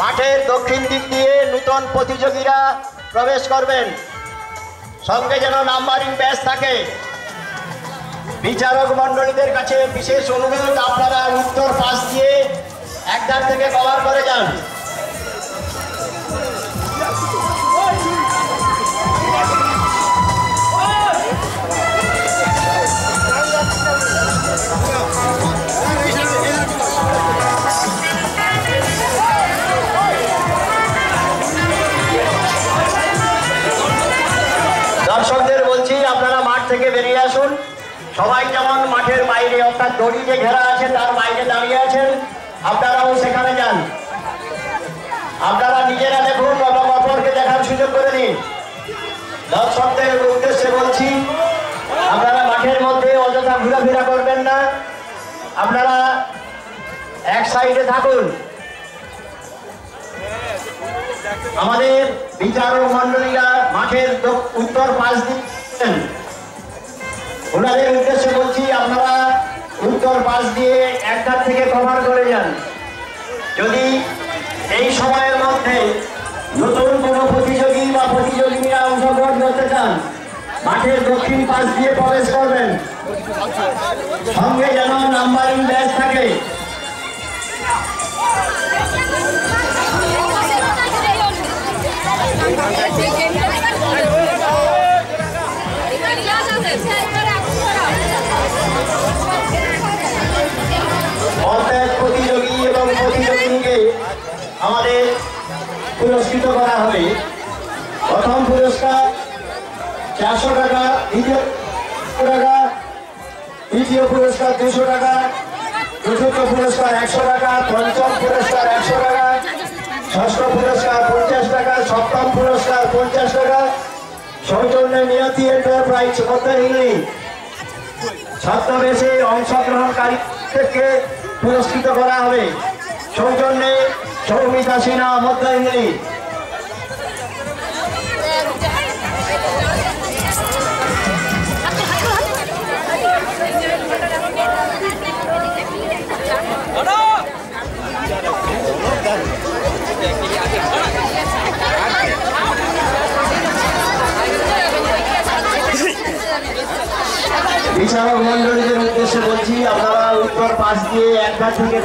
মাঠের দক্ষিণ দিক দিয়ে নূতন প্রতিযোগীরা প্রবেশ করবেন। সঙ্গে যেন নাম্বারিং ব্যাচ থাকে। বিচারক মণ্ডলীদের কাছে বিশেষ অনুরোধ, আপনারা উত্তর পাশ দিয়ে একধার থেকে কভার করে যান। দর্শকদের বলছি, আপনারা মাঠ থেকে বেরিয়ে আসুন। সবাই যেমন মাঠের বাইরে অর্থাৎ দড়ি যে ঘেরা আছে তার বাইরে দাঁড়িয়ে আছেন, আপনারাও সেখানে যান। আপনারা নিজেরা দেখুন এবং অপরকে দেখার সুযোগ করে দিন। দর্শকদের উদ্দেশ্যে বলছি, আপনারা মাঠের মধ্যে অযথা ঘোরাফেরা করবেন না, আপনারা এক সাইডে থাকুন। আমাদের বিচারক মণ্ডলীরা মাঠের উত্তর পাশ দিচ্ছেন, ওনাদের উদ্দেশ্যে বলছি আপনারা উত্তর পাশ দিয়ে একধার থেকে কভার করে যান। যদি এই সময়ের মধ্যে নতুন কোনো প্রতিযোগী বা প্রতিযোগিনীরা অংশগ্রহণ করতে চান, মাঠের দক্ষিণ পাশ দিয়ে প্রবেশ করবেন। সঙ্গে যেন নাম্বারিং ব্যাচ থাকে। প্রত্যেক প্রতিযোগী এবং প্রতিযোগীকে আমাদের পুরস্কৃত করা হবে। প্রথম পুরস্কার 400 টাকা, দ্বিতীয় টাকা, তৃতীয় পুরস্কার 200 টাকা, চতুর্থ পুরস্কার 100 টাকা, পঞ্চম পুরস্কার 100 টাকা, ষষ্ঠ পুরস্কার 50 টাকা, সপ্তম পুরস্কার 50 টাকা। সৌজন্যে নিয়তি এন্টারপ্রাইজ মধ্যাহ্নী ছদ্মবেশে অংশগ্রহণকারীদেরকে পুরস্কৃত করা হবে। সৌজন্যে সৌমিতা সিনহা মধ্যাহ্নী। বিচারক মণ্ডলীদের উদ্দেশ্যে বলছি, আপনারা উত্তর পাশ দিয়ে একধার থেকে